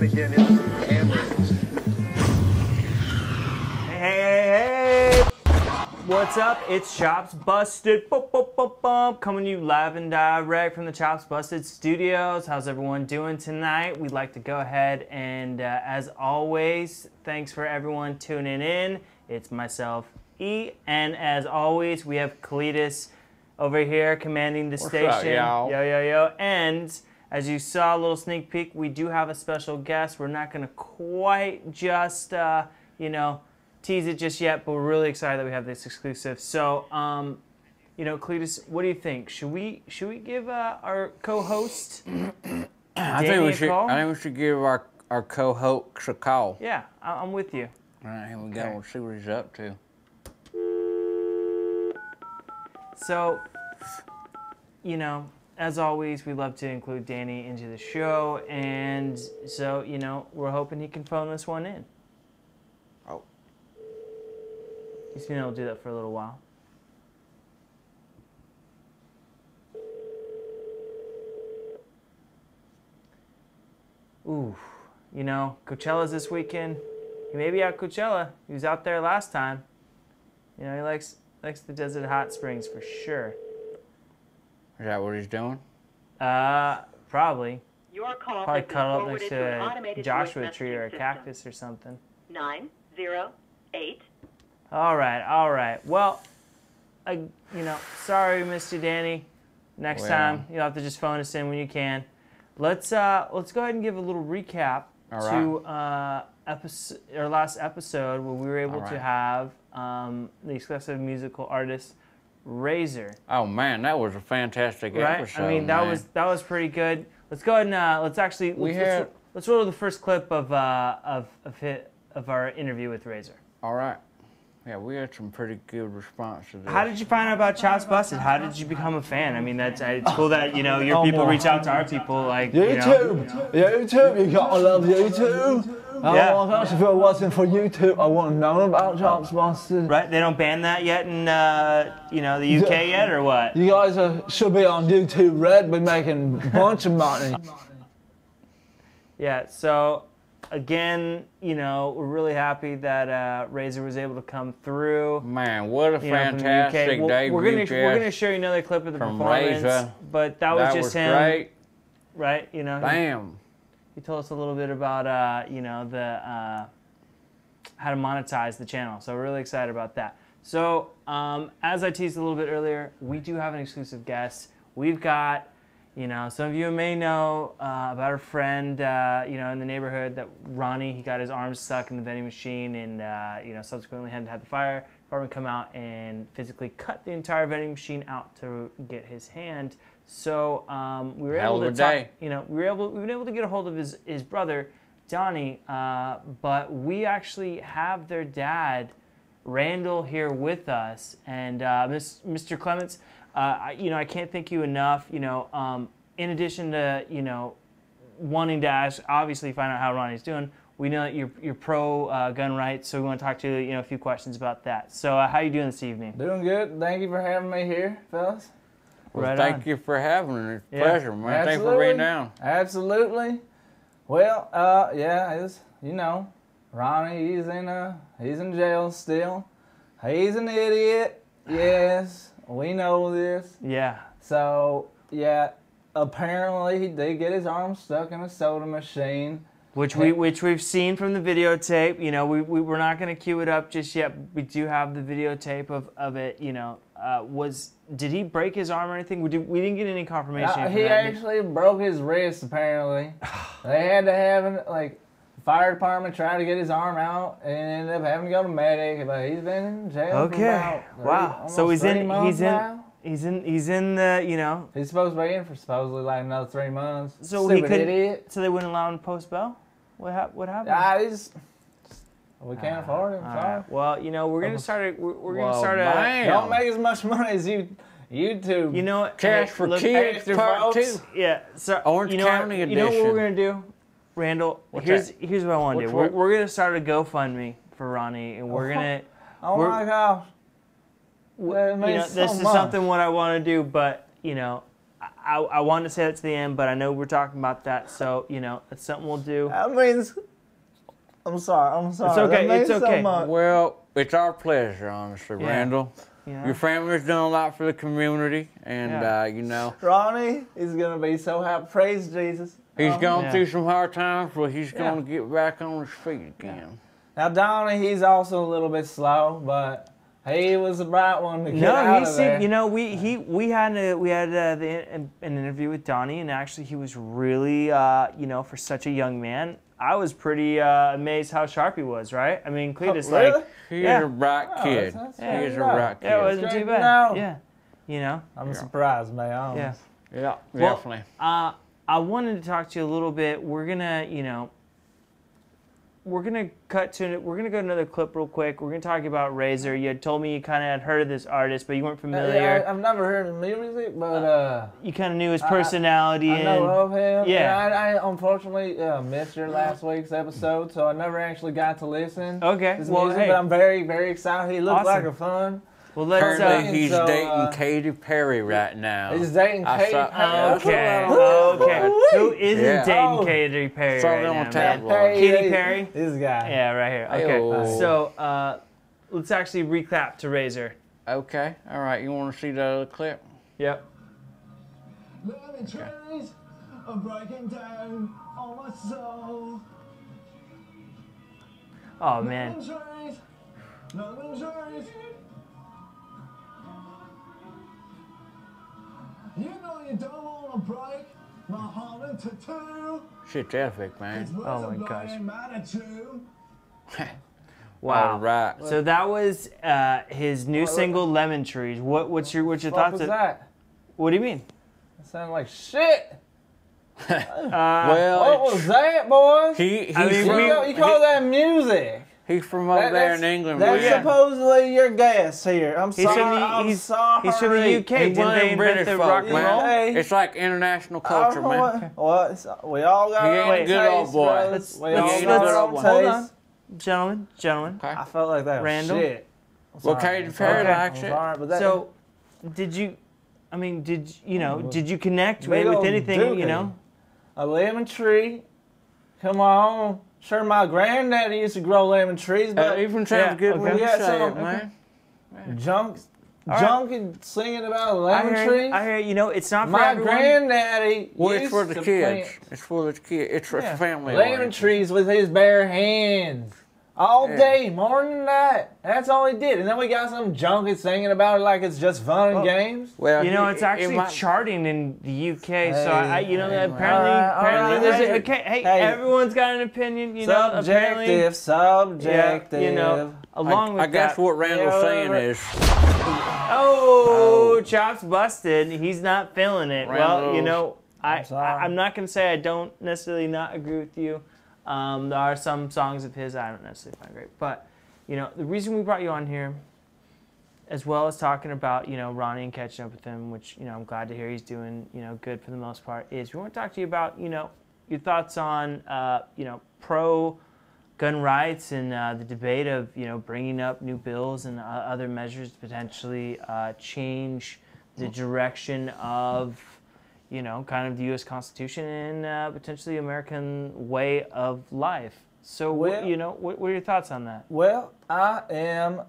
then again, it's cameras. Hey, what's up? It's Chops Busted, coming to you live and direct from the Chops Busted studios. How's everyone doing tonight? We'd like to go ahead and, as always, thanks for everyone tuning in. It's myself, E, and as always, we have Cletus over here commanding the station. What's up, y'all? Yo. And as you saw, a little sneak peek, we do have a special guest. We're not going to quite just, tease it just yet, but we're really excited that we have this exclusive. So, Cletus, what do you think? Should we give our co-host I think we should give our co-host a call. Yeah, I'm with you. All right, here we go. We'll see what he's up to. So, as always, we love to include Danny into the show, and so, we're hoping he can phone this one in. Oh. He's been able to do that for a little while. Ooh, Coachella's this weekend. He may be at Coachella. He was out there last time. He likes the desert hot springs for sure. Is that what he's doing? Probably. Your call Probably has been cuddle up forwarded next to to an a automated Joshua voice tree or a messaging cactus or something. system. 908. All right. Well, sorry we missed you, Danny. Next time, you'll have to just phone us in when you can. Let's go ahead and give a little recap to our last episode where we were able to have the exclusive musical artist Razor. Oh man, that was a fantastic episode. I mean, that was pretty good. Let's go ahead and let's roll to the first clip of our interview with Razor. All right. Yeah, we had some pretty good response to this. How did you find out about Chops Busted? How did you become a fan? I mean, it's cool that your people reach out to our people. Like YouTube, you gotta love YouTube. Oh my gosh, if it wasn't for YouTube, I wouldn't have known about Chops Busted. Right? They don't ban that yet in the UK yet, or what? You guys should be on YouTube Red, be making a bunch of money. Yeah. So again, we're really happy that Razor was able to come through. Man, what a fantastic debut! We're gonna show you another clip of the performance, Razor. But that was just him. Great. Right? Bam. He told us a little bit about how to monetize the channel. So we're really excited about that. So as I teased a little bit earlier, we do have an exclusive guest. We've got, some of you may know about our friend, in the neighborhood, that Ronnie. He got his arm stuck in the vending machine, and subsequently had to have the fire department come out and physically cut the entire vending machine out to get his hand. So we were able to talk, we've been able to get a hold of his brother, Donnie, but we actually have their dad, Randall, here with us, and Mr. Clements. I can't thank you enough. In addition to wanting to obviously find out how Ronnie's doing, we know that you're pro gun rights, so we want to talk to you a few questions about that. So how are you doing this evening? Doing good. Thank you for having me here, fellas. Well, thank you for having me. It's a pleasure, man. Absolutely. Thanks for being down. Absolutely. Well, Ronnie, he's in jail still. He's an idiot. Yes, we know this. Yeah. So, apparently he did get his arm stuck in a soda machine. Which we've seen from the videotape. We're not going to cue it up just yet. We do have the videotape of it. Did he break his arm or anything? We didn't get any confirmation. He actually broke his wrist. Apparently, they had to have fire department try to get his arm out, and ended up having to go to medic. But he's been in jail for about So he's in now. He's in the He's supposed to be in for supposedly another 3 months. So Stupid idiot. So they wouldn't allow him to post bail? What happened? We can't afford him. Sorry. Right. Well, we're gonna start. We're gonna start Don't make as much money as YouTube. Cash for Kids Part 2. Yeah. So Orange County edition. You know what we're gonna do, Randall? Here's what I want to do. We're gonna start a GoFundMe for Ronnie, and we're gonna. My gosh. This is something what I want to do, but I wanted to say that to the end, but I know we're talking about that, so you know it's something we'll do. That means. I'm sorry. It's okay. That means It's okay. So much. Well, it's our pleasure, honestly, Yeah. Randall. You know? Your family's done a lot for the community, and Yeah. you know, Ronnie is gonna be so happy. Praise Jesus. he's gone Yeah. through some hard times, but he's Yeah. going to get back on his feet again. Now Donnie, he's also a little bit slow, but he was the bright one to get No, out he of there. seemed. You know, we had an interview with Donnie, and actually he was really, you know, for such a young man, I was pretty amazed how sharp he was. Right? I mean, Cletus, really? like, He's Yeah. a bright kid. that's Yeah. He's a right. bright kid. yeah, it wasn't Great too to bad. know. Yeah, you know, I'm surprised, man. yeah. Yeah, Well, definitely. I wanted to talk to you a little bit. We're gonna, you know, we're gonna go to another clip real quick. We're gonna talk about Razor. You had told me you kind of had heard of this artist, but you weren't familiar. Yeah, I've never heard of music, but You kind of knew his personality. I know of him. Yeah. I unfortunately missed your last week's episode, so I never actually got to listen. Okay. to his Well, music, hey. but I'm very, very excited. He looked Awesome. like a fun. Well, let's. Currently, he's so, dating Katy Perry right now. He's dating I Katy saw- Perry. Okay. Ooh. Okay. Who isn't Yeah. dating Oh. Katy Perry Saw right them now, on man? tabloids. Katy Perry? This guy. Yeah, right here. Okay. Ayo. So let's actually recap to Razor. Okay, all right. You want to see the other clip? Yep. Lemon trees are breaking down on my soul. Oh man. Lemon trees, lemon trees. You know you don't want to break my heart into two. Shit's epic, man. Oh my gosh. Attitude. Wow. All right. So that was his new single, Lemon Trees. What's your What thoughts? was that? What do you mean? That sounded like shit. Well, What was that, boys? he's I mean, from, You call that music? he's from over there That's- in England. That's yeah. supposedly your guess here. I'm He's sorry. from the I'm he's, sorry. he's from the UK. He's Didn't one of they them invent British the folk, rock and man. roll? Hey. It's like international culture, man. What? We all got He our ain't own a good old taste, boy. brothers. Let's- We let's- all let's- got our own hold Hold taste. on, gentlemen. Okay. I felt like that was Randall? shit. Well, Katy Perry Okay. likes it. Sorry, but that, So, did you? I mean, did you connect Big with old anything? dookie. You know. a lemon tree. Come on. Sure, my granddaddy used to grow lemon trees, but Even sounds yeah, good when okay. you Yeah, say so- it, man. junk right. and singing about a I lemon hear, tree. I hear. You know, it's not for My everyone. granddaddy Well, it's used for the to kids. plant It's for the kids. It's for family. lemon oriented. trees with his bare hands. All Yeah. day, morning and night. That's all he did. And then we got some junkie singing about it like it's just fun and games. Well, You know, he- it's it actually might- charting in the UK. So Hey, you know, hey, apparently, all right, there's hey, okay. Hey, hey. everyone's got an opinion. You know, apparently. Subjective. Yeah, you know, along with I guess that. what Randall's Yeah, saying whatever. is, Oh, chops busted. He's not feeling it. Well, you Randall's- know, sorry. I'm not gonna say I don't necessarily not agree with you. There are some songs of his I don't necessarily find great, but you know, the reason we brought you on here, as well as talking about Ronnie and catching up with him, which I'm glad to hear he's doing good for the most part, is we want to talk to you about your thoughts on pro gun rights and the debate of bringing up new bills and other measures to potentially change the direction of kind of the U.S. Constitution and potentially American way of life. So Well- what are your thoughts on that? Well, I am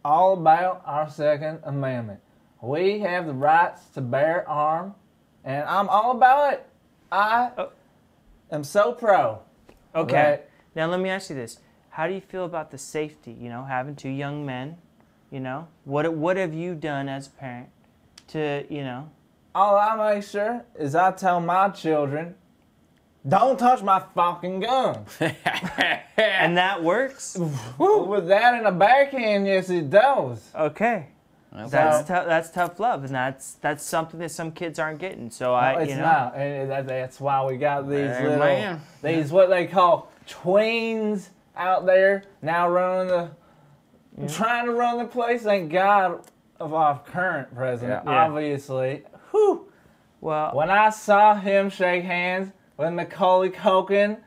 all about our Second Amendment. We have the rights to bear arms, and I'm all about it. I am so pro. Okay. Right. Now let me ask you this: how do you feel about the safety? Having two young men. What have you done as a parent to All I make sure is I tell my children, don't touch my fucking gun. and that works? With that in a backhand, yes, it does. Okay. That's tough love, and that's something that some kids aren't getting. So It's not, and that's why we got these Hey, little, man. these what they call tweens out there now running trying to run the place. Thank God of our current president, Yeah. obviously. Whew. Well, When I saw him shake hands with Macaulay Culkin,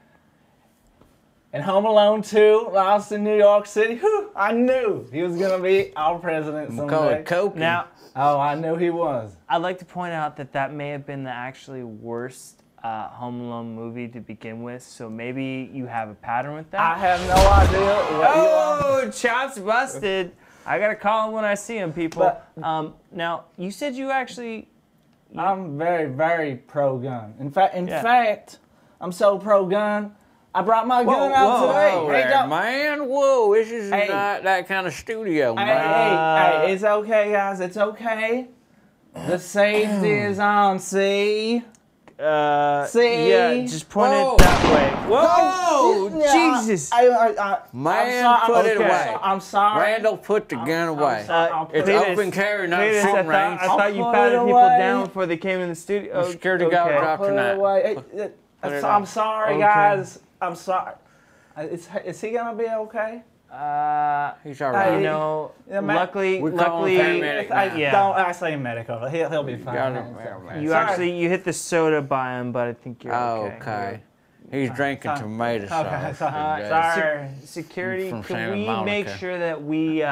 And Home Alone 2, Lost in New York City. Whew, I knew he was gonna be our president I'm gonna call someday. it Coke. Now, Oh, I knew he was. I'd like to point out that that may have been the actually worst Home Alone movie to begin with, so maybe you have a pattern with that. I have no idea what you are. Oh, chops busted. I gotta call him when I see him, people. But- Now, you said you actually... I'm very, very pro-gun. In fact, Yeah. I'm so pro-gun. I brought my gun out whoa, today. Whoa Hey, there, don't- man. Whoa, this is Hey. not that kind of studio, Hey, man. hey, it's okay, guys. It's okay. The safety is on. See? See? Yeah, just point Whoa. it that way. Whoa! Yeah, Jesus! Man, I'm put it okay. away. I'm sorry. Randall, put the gun away. I'll It's Cletus, open carry, not Cletus, shooting I range. thought you I'll patted put it people away. down before they came in the studio. Security guard dropped Put it tonight. away. Put it I'm on. sorry, Okay. guys. I'm sorry. Is he gonna be okay? He's all right. You know, Yeah, man. luckily, We're calling paramedic now. Yeah. Don't say medical. He'll be fine. Got him, It's man, okay. man. you Sorry. actually you hit the soda by him, but I think you're okay. Okay. He's drinking tomato sauce. Okay, sorry. He does. Sorry. Security, From can Santa we Monica. make sure that we,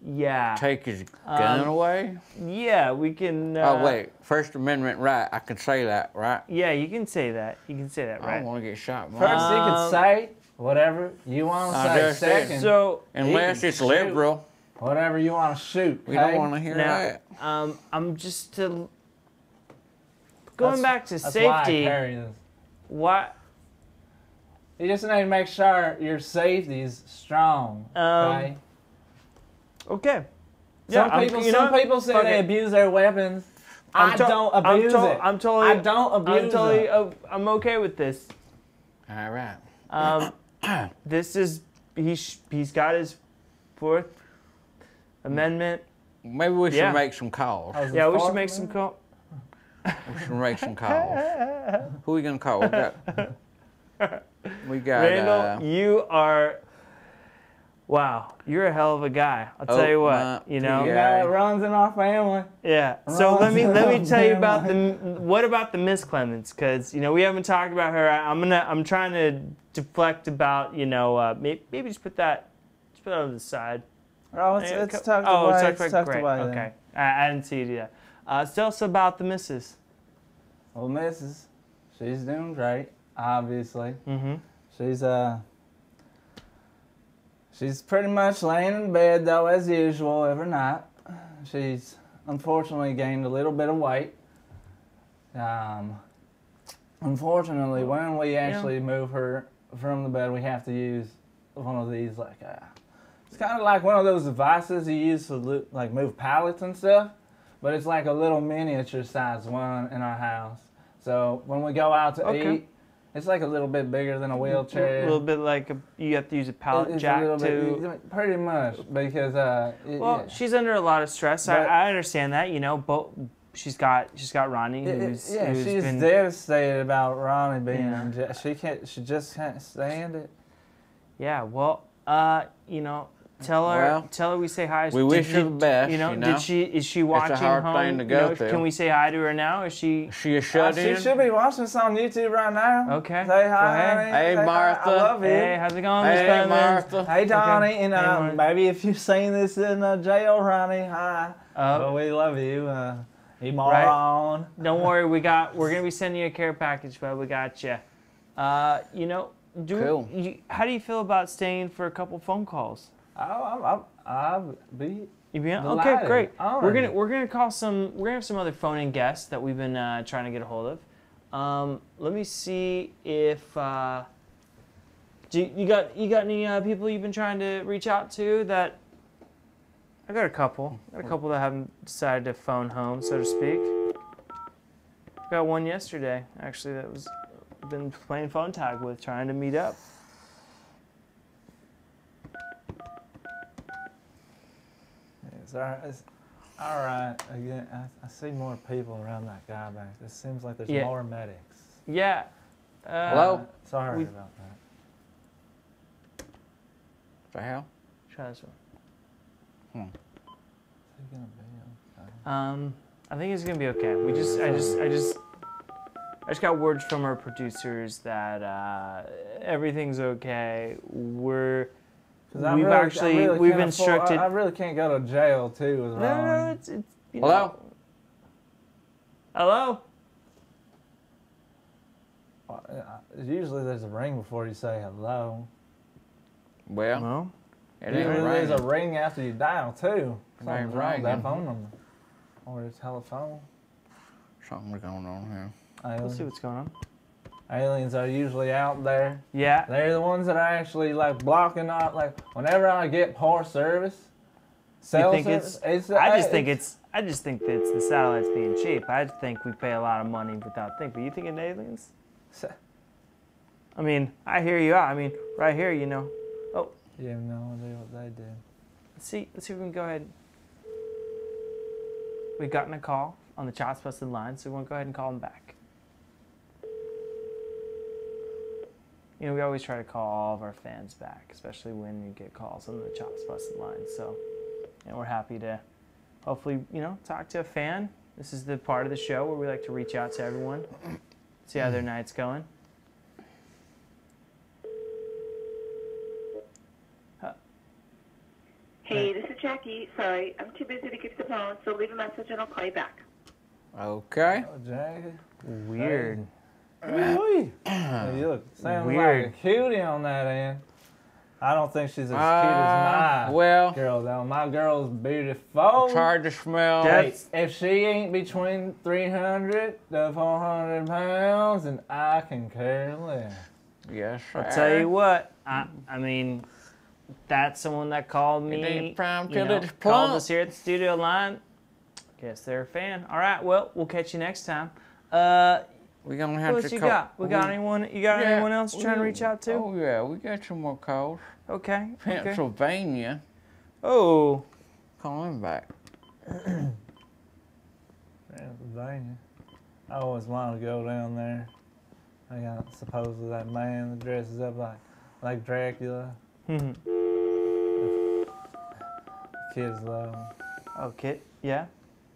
yeah, Take his gun away? yeah, we can. Oh, wait. First Amendment right. I can say that, right? Yeah, you can say that. You can say that, I right? don't want to get shot. man. First, you can say whatever you want to I say. just said. Second, So Unless can it's shoot. liberal. whatever you want to shoot. We okay? don't want to hear now, that. I'm just going That's- back to That's why I safety. carry this. What? You just need to make sure your safety is strong. Okay. Okay. Yeah, Some people say fuck they it. abuse their weapons. I don't abuse it. I'm totally. I don't abuse it. I'm okay with this. All right. This is he's got his Fourth Amendment. Maybe we should Yeah. make some calls. Yeah, we should make some call. We should make some calls. Who are we gonna call? We got Randall, you are. Wow, you're a hell of a guy. I'll tell you what. You know. yeah. It runs in our family. Yeah. So let me tell you about what about the Miss Clements? Because we haven't talked about her. I'm trying to deflect about maybe just put that on the side. Oh, it's tucked Oh, away. it's It's tucked tucked away. away. Great. then. Okay. I didn't see you do that. Tell us about the missus. Well, Mrs. She's doing great, obviously. Mm-hmm. She's pretty much laying in bed though, as usual, every night. She's unfortunately gained a little bit of weight. Unfortunately, when we actually move her from the bed, we have to use one of these it's kind of like one of those devices you use to like move pallets and stuff, but it's like a little miniature size one in our house. So when we go out to eat, it's like a little bit bigger than a wheelchair. A little bit like you have to use a pallet It's jack a little to. bit, pretty much, because Well, she's under a lot of stress. But- I understand that. But she's got Ronnie, who's she's been. devastated about Ronnie being. Yeah. She just can't stand it. Yeah. Well, tell her we say hi. We wish her the best, you know? Is she watching hard home? thing to go through. Can we say hi to her now? Is she? She is shut She in. should be watching this on YouTube right now. Okay. Say hi, Well, hey. honey. Hey, Say hi. Martha. I love you. Hey, how's it going, Miss Hey, Clemens? Martha. Hey, Donnie, Okay. and Hey, Martha. maybe if you've seen this in jail, Ronnie, hi. Oh. Well, we love you, you moron. Don't worry, we're gonna be sending you a care package, but we got you. How do you feel about staying for a couple phone calls? I'll be. You be okay, delighted. great. Honored. We're gonna call some. We're gonna have some other phone-in guests that we've been trying to get a hold of. Let me see if you got any people you've been trying to reach out to that. I got a couple. That haven't decided to phone home, so to speak. Got one yesterday, actually, that was been playing phone tag with, trying to meet up. It's all right. Again, I see more people around that guy back. It seems like there's Yeah. more medics. Yeah. Hello? Sorry about that. The hell? Try this one. Is he gonna be okay? I think it's gonna be okay. I I just got words from our producers that everything's okay. We've instructed. I really can't go to jail too. No, it's you Hello? know. Hello? Usually there's a ring before you say hello. Well, No. it ain't Usually there's a ringing. ring after you dial too. Something's wrong with that ringing. phone number. Or his telephone. Something's going on here. Let's see what's going on. Aliens are usually out there. Yeah. They're the ones that are actually like blocking out. Like whenever I get poor service, cell think service, I just think it's that it's the satellites being cheap. I think we pay a lot of money without thinking. But you thinking aliens? I mean, I hear you out. I mean, right here, you know. Oh, You have no idea what they do. let's see if we can go ahead. We've gotten a call on the Chops Busted line, so we want to go ahead and call them back. You know, we always try to call all of our fans back, especially when you get calls on the Chops Busted line. So, and we're happy to hopefully, you know, talk to a fan. This is the part of the show where we like to reach out to everyone, see how their night's going. Hey, this is Jackie. Sorry, I'm too busy to get to the phone, so leave a message and I'll call you back. Okay. Oh, Jackie. Weird. Hey, you look, sounds Weird. like a cutie on that end. I don't think she's as cute as my Well, girl, though. My girl's beautiful. it's hard to smell. Hey, if she ain't between 300 to 400 pounds, then I can care less. Yes, sir. I'll tell you what. I mean, that's someone that called me. It ain't prime you till know, it's called plump. us here at the studio line. Guess they're a fan. All right. Well, we'll catch you next time. We're gonna Who have else to you call. got? We got anyone? You got Yeah, anyone else trying to reach out to? Oh yeah, we got some more calls. Okay. Okay. Pennsylvania. Oh. Call him back. Pennsylvania. I always wanted to go down there. I got supposedly that man that dresses up like Dracula. Hmm. Kids love him. Oh, kid. Yeah.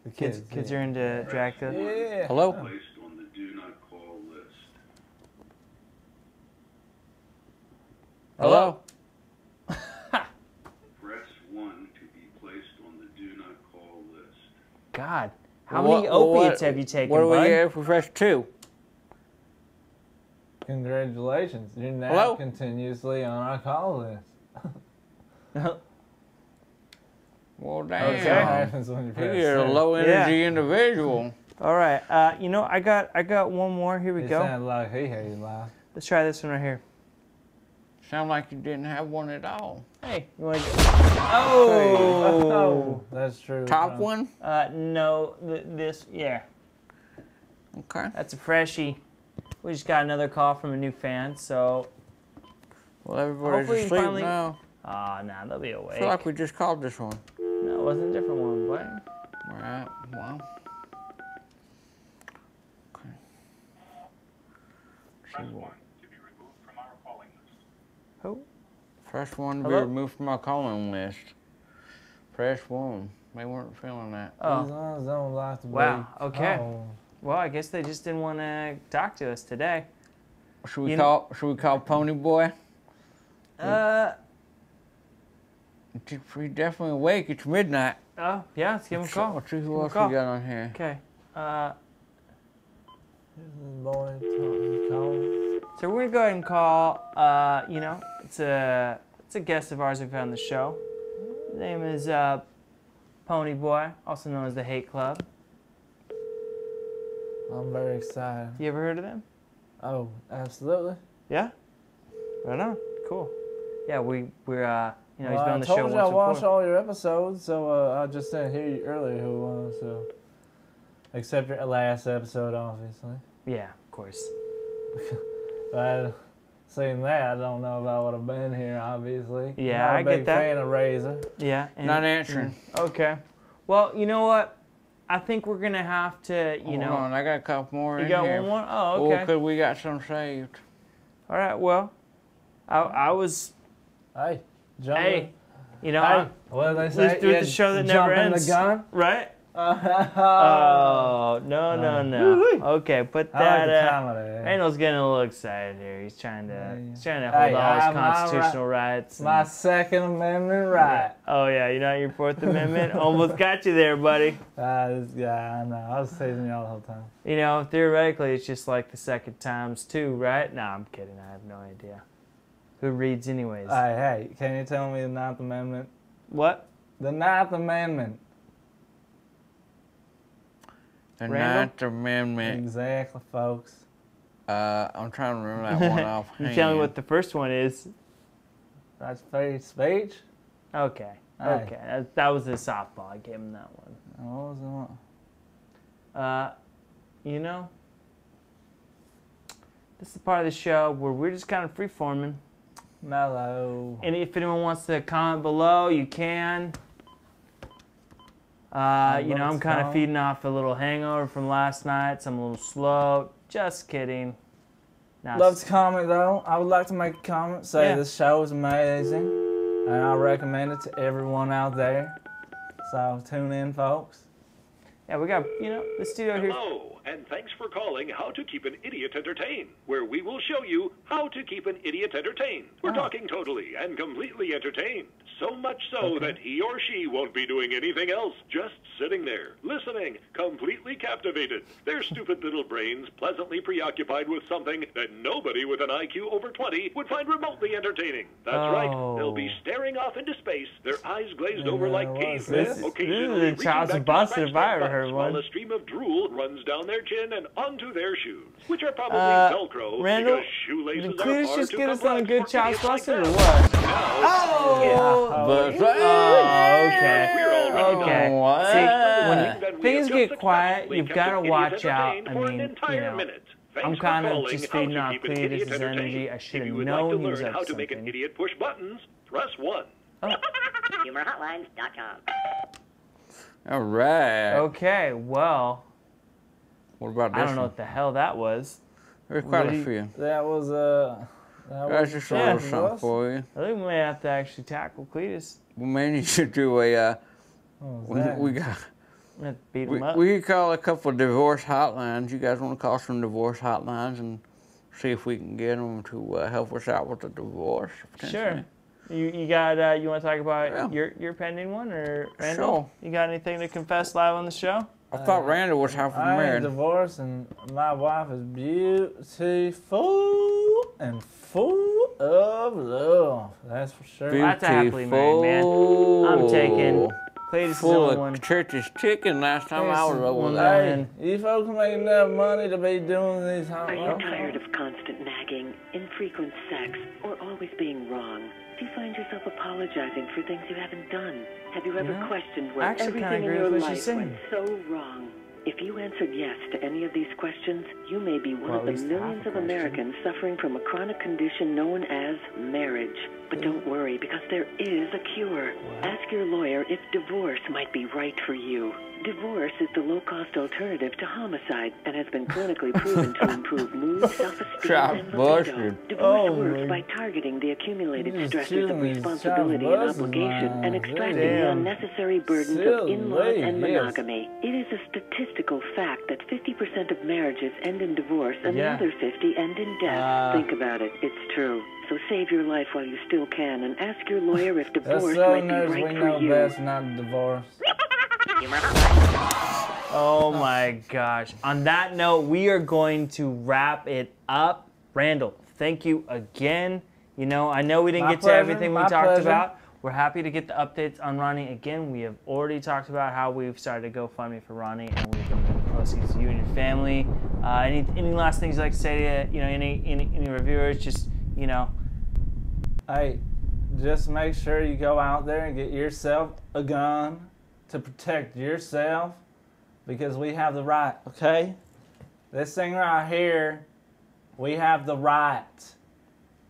The Kids yeah. are into Dracula. Yeah. Hello. Placed on the do not call list. Hello. Press 1 to be placed on the do not call list. God. How many opiates have you taken, What do we bud? get for fresh 2? Congratulations. You're now Hello? continuously on our call list. Well, That's what damn. happens when you press You're a send. low energy Yeah. individual. All right. You know, I got one more. Here we It go. sounded like he hated life. Let's try this one right here. Sound like you didn't have one at all. Hey, you want to? Oh. Oh, that's true. Top one? No. This. Yeah. Okay. That's a freshie. We just got another call from a new fan. So. Well, everybody's Hopefully you asleep finally- now. Nah, they'll be I awake. feel like we just called this one. No, it wasn't a different one, but. Alright, well. Okay. See what? To be removed from our calling list. Who? First one to be Hello? removed from our calling list. Press 1. They weren't feeling that. These Oh. ones don't like to Wow, be okay. called. Well, I guess they just didn't want to talk to us today. Should we You call Pony Boy? He's definitely awake. It's midnight. Oh, yeah, let's give him a call. Let's see Give who him a else call. we got on here. Okay. Boy, call. So we're gonna go ahead and call. You know, it's a guest of ours we've had on the show. His name is Pony Boy, also known as the Hate Club. I'm very excited. You ever heard of them? Oh, absolutely. Yeah. Right on. Cool. Yeah, we're you know, he's Well, been on I the show told once you I watched before. all your episodes, so I just didn't hear you earlier who it was. So, except your last episode, obviously. Yeah, of course. But seeing that, I don't know if I would have been here. Obviously. Yeah, Not a I get big that. fan of Razor. Yeah. And, Not answering. Okay. Well, you know what? I think we're gonna have to, you Hold know. on, I got a couple more You in got here. one more? Oh, Well, okay. because we got some saved. All right. Well, I was. Hey, jumping. Hey, you know, Hey, what did they say? lived through the show that never jumping ends. the gun. right? Oh, Oh, Okay, put I that. like the comedy. Randall's getting a little excited here. He's trying to Hey, hold all I his have my constitutional rights. My Second Amendment right. Oh yeah, you're not your Fourth Amendment. Almost got you there, buddy. This guy, I know. I was teasing y'all the whole time. You know, theoretically, it's just like the second times two, right? No, I'm kidding. I have no idea. Who reads anyways? Hey, can you tell me the Ninth Amendment? What? The Ninth Amendment. The Randall? Ninth Amendment. Exactly, folks. I'm trying to remember that one off. You tell me what the first one is. That's free speech. Okay. Hey. Okay. That was a softball. I gave him that one. What was the one? You know, this is the part of the show where we're just kind of free-forming. Mellow. And if anyone wants to comment below, you can. You know, I'm kind of feeding off a little hangover from last night, so I'm a little slow. Just kidding. Nah, Love to comment though. I would like to make a comment. Say Yeah. this show is amazing, and I recommend it to everyone out there. So tune in, folks. Yeah, we got, you know, the studio here. Hello, and thanks for calling How to Keep an Idiot Entertained, where we will show you how to keep an idiot entertained. We're talking totally and completely entertained. So much so that he or she won't be doing anything else, just sitting there, listening, completely captivated. Their stupid little brains pleasantly preoccupied with something that nobody with an IQ over 20 would find remotely entertaining. That's right, they'll be staring off into space, their eyes glazed over like what is cavemen, this? occasionally This is the Charles reaching back to Sebastian scratch if I their ever heard butts one. while a stream of drool runs down their chin and onto their shoes, which are probably Velcro Randall, because shoelaces did are Cletus far just too get us on a complex good for Charles idiots like Buster or them. what? Now, Okay. we're already Okay. done. What? See, when That we things have get just quiet, successfully you've kept got to an idiot watch out. entertained I for an mean, you entire know, minute. I'm Thanks for kind of calling just How to feeding off Keep an Idiot Cletus's energy. Entertained. I should If have you would like to known he was learn up how to to make an something. idiot push buttons, press 1. HumorHotlines.com. All right. Okay, well, What about this I don't know one? what the hell that was. There's quite what do a you- few. That was That's just a Yeah. little something for you. I think we may have to actually tackle Cletus. We may need to do a. What was that? We got. We have to beat him up. We could call a couple of divorce hotlines. You guys want to call some divorce hotlines and see if we can get them to help us out with the divorce? Sure. You got you want to talk about Yeah. your pending one, or Randall? Sure. You got anything to confess live on the show? I thought Randall was half I ain't married. divorced, and my wife is beautiful and full of love. That's for sure. That's a happily married man. I'm taking Cletus is the Full only of one. church's chicken last time I was over one there. Hey, you folks make enough money to be doing these Are you hot tired of constant nagging, infrequent sex, or always being wrong? Do you find yourself apologizing for things you haven't done? Have you ever know, questioned I where actually kinda everything in agree your with what she's life went saying. so wrong? If you answered yes to any of these questions, you may be one Well, of at the least half millions a of question. Americans suffering from a chronic condition known as marriage. But don't worry, because there is a cure. Ask your lawyer if divorce might be right for you. Divorce is the low-cost alternative to homicide and has been clinically proven to improve mood, self-esteem, Charles and libido. Buster. Divorce Oh, works my- by targeting the accumulated You're stresses killing of these responsibility Charles and Buster's obligation and minds. extracting the Damn. unnecessary burdens of Silly, in-laws and yes. monogamy. It is a statistical fact that 50% of marriages end in divorce and Yeah. the other 50 end in death. Think about it. It's true. So save your life while you still can and ask your lawyer if That's divorce so might be nerds right we for know you. best, not divorce. Oh my gosh. On that note, we are going to wrap it up. Randall, thank you again. You know, I know we didn't My get to pleasure, everything we my talked pleasure. about. We're happy to get the updates on Ronnie. Again, we have already talked about how we've started a GoFundMe for Ronnie, and we've given the proceeds to you and your family. Any last things you'd like to say to any reviewers? Just, you know. Hey, just make sure you go out there and get yourself a gun to protect yourself, because we have the right, okay? This thing right here, we have the right.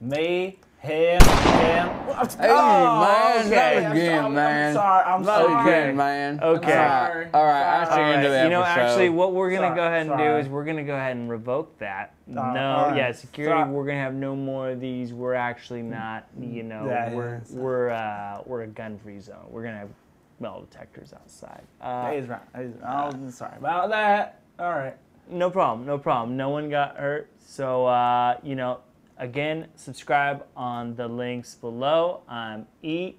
Me, him. Hey, man, okay. not again, man. I'm sorry. I'm Not sorry. again, man. Okay. Sorry. All right, I see All you into the right, you know, episode. actually, what we're gonna Sorry, go ahead and do sorry. is we're gonna go ahead and revoke that. All No, right. yeah, security. Sorry. We're gonna have no more of these. We're actually not. You know, Yeah, we're a gun-free zone. We're gonna have metal detectors outside. He's right. I'm sorry about that. All right. No problem, no problem. No one got hurt. So, you know, again, subscribe on the links below. I'm E,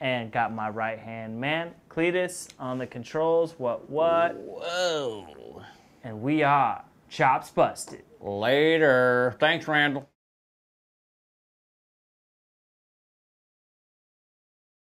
and got my right-hand man, Cletus, on the controls. What? Whoa. And we are Chops Busted. Later. Thanks, Randall.